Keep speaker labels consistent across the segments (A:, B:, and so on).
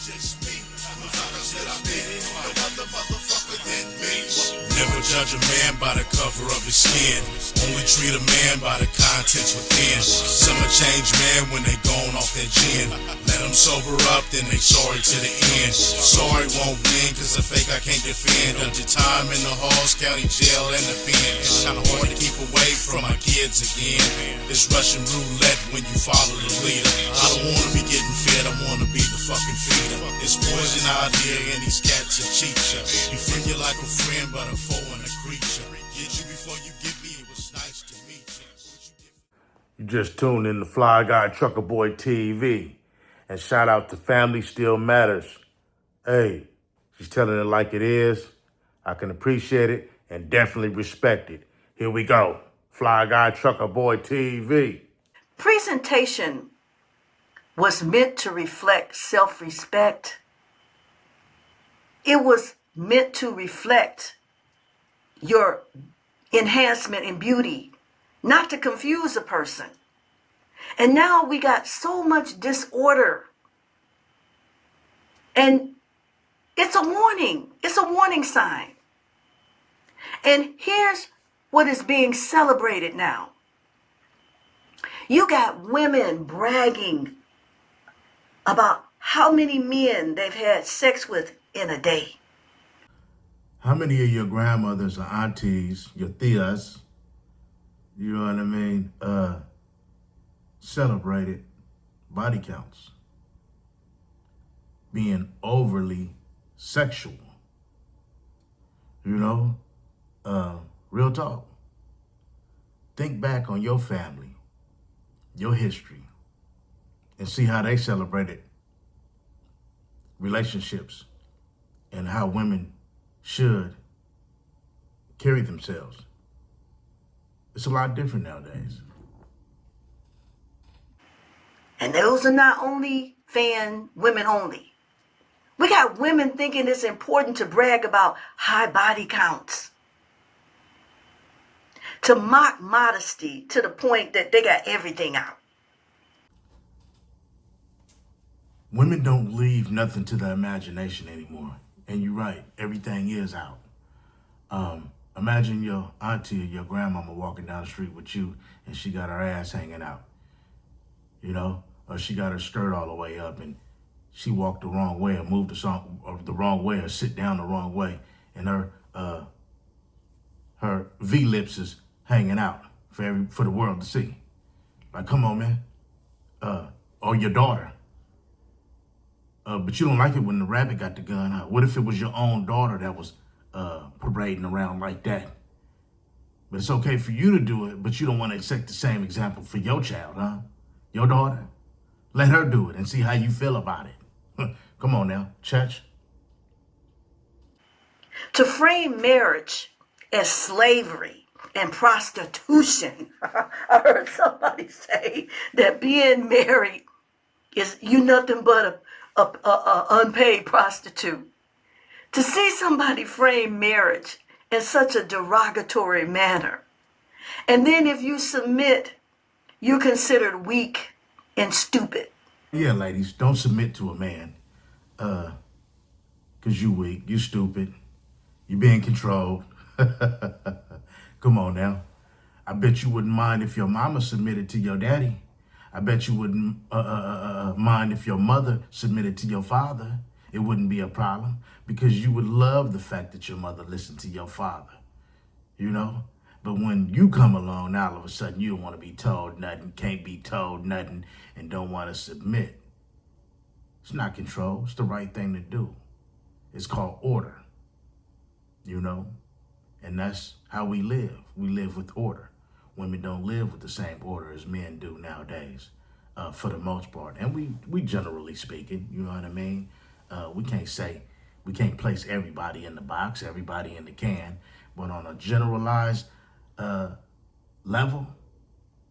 A: just me. The fellas that I meet, no other motherfucker than me. Never judge a man by the cover of his skin. Only treat a man by the contents within. Some will change man when they gone off their gin. Let them sober up, then they sorry to the end. Sorry won't win, cause a fake I can't defend. Done your time in the Halls County Jail and the pen. It's kinda hard to keep away from my kids again. It's Russian roulette when you follow the leader. I don't wanna be getting fed, I wanna be the fucking feeder. It's poison out here and these cats will cheat ya. Befriend you like a friend, but a foe and a creature. Get you before you get me, it was nice to meet you.
B: You just tuned in to FlyGuyTruccerBoiTV. And shout out to Family Still Matters. Hey, she's telling it like it is. I can appreciate it and definitely respect it. Here we go. FlyGuyTruccerBoiTV.
C: Presentation was meant to reflect self-respect. It was meant to reflect your enhancement in beauty, not to confuse a person. And now we got so much disorder. And it's a warning. It's a warning sign. And here's what is being celebrated now. You got women bragging about how many men they've had sex with in a day.
B: How many of your grandmothers or aunties, your tias, you know what I mean, celebrated body counts, being overly sexual? You know, real talk. Think back on your family, your history, and see how they celebrated relationships and how women should carry themselves. It's a lot different nowadays.
C: And those are not only women only. We got women thinking it's important to brag about high body counts, to mock modesty to the point that they got everything out.
B: Women don't leave nothing to the imagination anymore. And you're right, everything is out. Imagine your auntie or your grandmama walking down the street with you and she got her ass hanging out, you know, or she got her skirt all the way up and she walked the wrong way or moved the wrong way or sit down the wrong way and her V-lips is hanging out for the world to see. Like, come on, man. Or your daughter. But you don't like it when the rabbit got the gun out. What if it was your own daughter that was parading around like that? But it's okay for you to do it, but you don't want to set the same example for your child, huh? Your daughter? Let her do it and see how you feel about it. Come on now, church.
C: To frame marriage as slavery and prostitution. I heard somebody say that being married is you nothing but a unpaid prostitute. To see somebody frame marriage in such a derogatory manner, and then if you submit, you're considered weak and stupid.
B: Yeah, ladies, don't submit to a man, cause you weak, you stupid, you being controlled. Come on now. I bet you wouldn't mind if your mama submitted to your daddy. I bet you wouldn't mind if your mother submitted to your father. It wouldn't be a problem because you would love the fact that your mother listened to your father, you know? But when you come along, now all of a sudden you don't want to be told nothing, can't be told nothing, and don't want to submit. It's not control. It's the right thing to do. It's called order, you know? And that's how we live. We live with order. Women don't live with the same order as men do nowadays, for the most part. And we generally speaking, you know what I mean? We can't place everybody in the box, everybody in the can, but on a generalized level,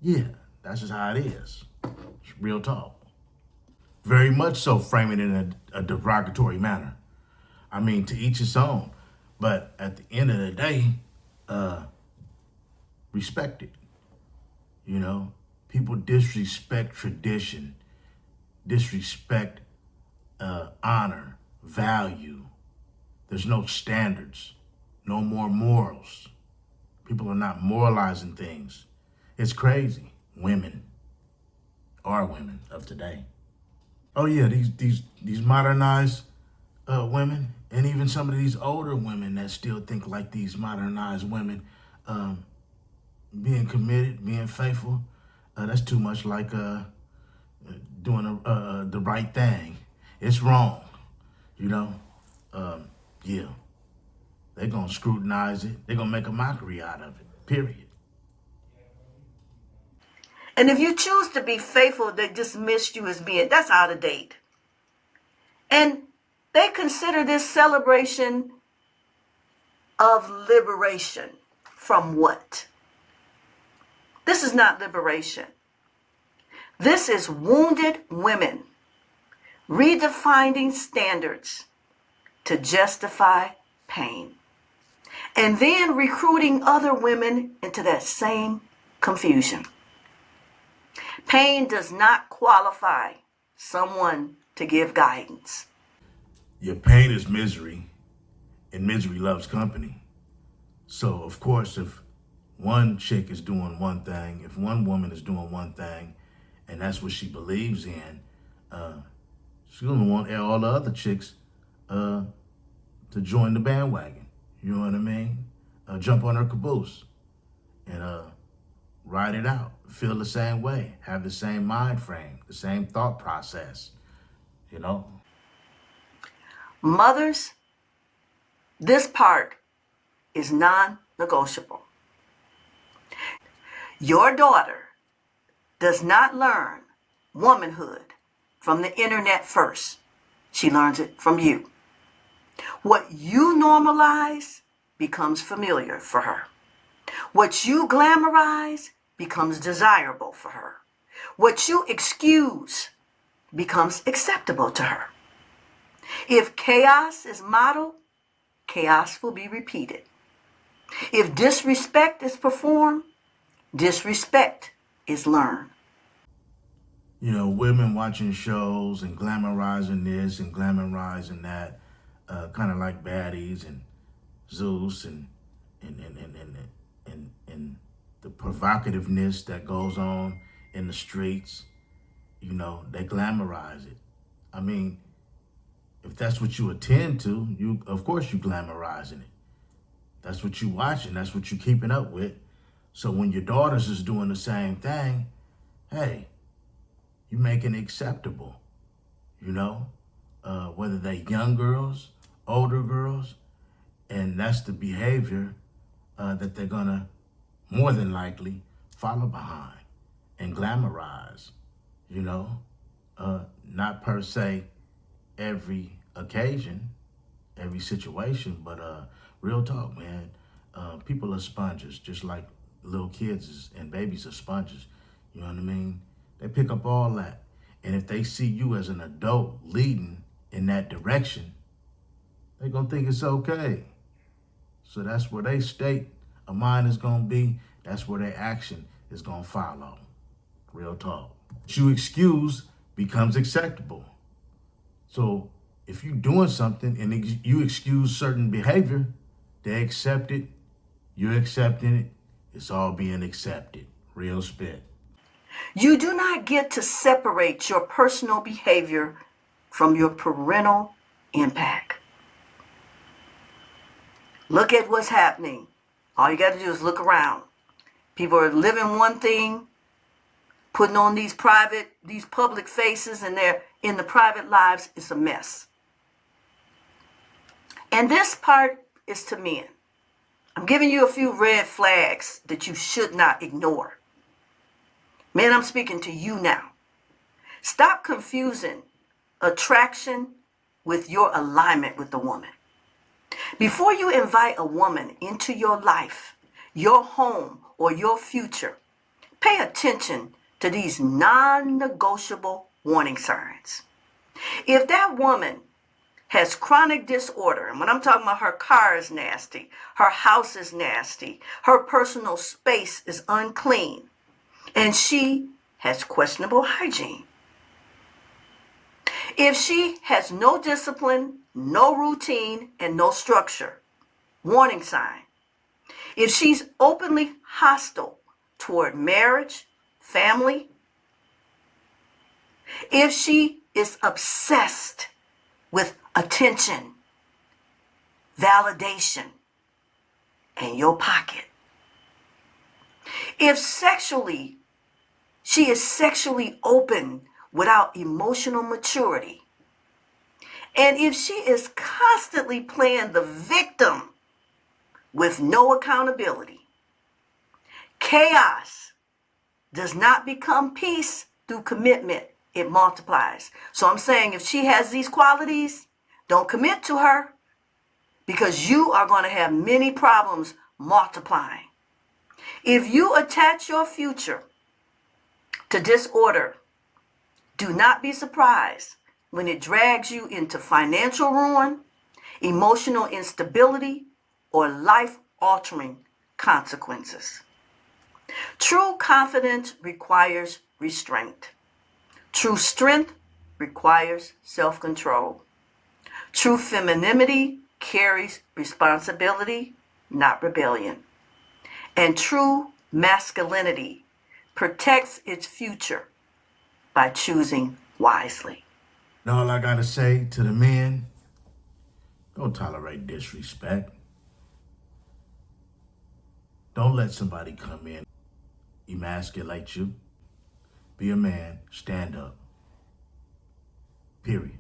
B: yeah, that's just how it is. It's real talk. Very much so framing it in a derogatory manner. I mean, to each his own. But at the end of the day, respect it. You know, people disrespect tradition, disrespect honor, value. There's no standards, no more morals. People are not moralizing things. It's crazy. Women are women of today. Oh yeah, these modernized women, and even some of these older women that still think like these modernized women, being committed, being faithful, that's too much like doing the right thing. It's wrong, you know. Yeah, they're gonna scrutinize it. They're gonna make a mockery out of it. Period.
C: And if you choose to be faithful, they dismiss you as being, that's out of date. And they consider this celebration of liberation from what? This is not liberation. This is wounded women redefining standards to justify pain, and then recruiting other women into that same confusion. Pain does not qualify someone to give guidance.
B: Your pain is misery, and misery loves company. So, of course, if one chick is doing one thing, if one woman is doing one thing, and that's what she believes in, she's going to want all the other chicks to join the bandwagon. You know what I mean? Jump on her caboose and ride it out. Feel the same way. Have the same mind frame, the same thought process, you know?
C: Mothers, this part is non-negotiable. Your daughter does not learn womanhood from the internet first. She learns it from you. What you normalize becomes familiar for her. What you glamorize becomes desirable for her. What you excuse becomes acceptable to her. If chaos is modeled, chaos will be repeated. If disrespect is performed, disrespect is learned.
B: You know, women watching shows and glamorizing this and glamorizing that, kind of like baddies and Zeus and the provocativeness that goes on in the streets. You know, they glamorize it. I mean, if that's what you attend to, of course you glamorizing it. That's what you watching. That's what you keeping up with. So when your daughters is doing the same thing, hey, you making it acceptable. You know, whether they young girls, older girls, and that's the behavior that they're gonna more than likely follow behind and glamorize. You know, not per se every occasion, every situation, but real talk, man. People are sponges, just like little kids and babies are sponges. You know what I mean? They pick up all that. And if they see you as an adult leading in that direction, they're going to think it's okay. So that's where they state of mind is going to be. That's where their action is going to follow. Real talk. What you excuse becomes acceptable. So if you're doing something and you excuse certain behavior, they accept it, you're accepting it, it's all being accepted. Real spit.
C: You do not get to separate your personal behavior from your parental impact. Look at what's happening. All you got to do is look around. People are living one thing, putting on these public faces, and they're in the private lives. It's a mess. And this part is to men. I'm giving you a few red flags that you should not ignore. Men, I'm speaking to you now. Stop confusing attraction with your alignment with the woman. Before you invite a woman into your life, your home, or your future, pay attention to these non-negotiable warning signs. If that woman has chronic disorder, and when I'm talking about her car is nasty, her house is nasty, her personal space is unclean, and she has questionable hygiene. If she has no discipline, no routine, and no structure, warning sign. If she's openly hostile toward marriage, family, if she is obsessed with attention, validation, and your pocket, if she is sexually open without emotional maturity, and if she is constantly playing the victim with no accountability, chaos does not become peace through commitment. It multiplies. So I'm saying if she has these qualities, don't commit to her, because you are going to have many problems multiplying. If you attach your future to disorder, do not be surprised when it drags you into financial ruin, emotional instability, or life-altering consequences. True confidence requires restraint. True strength requires self-control. True femininity carries responsibility, not rebellion. And true masculinity protects its future by choosing wisely.
B: And all I gotta say to the men, don't tolerate disrespect. Don't let somebody come in, emasculate you. Be a man, stand up. Period.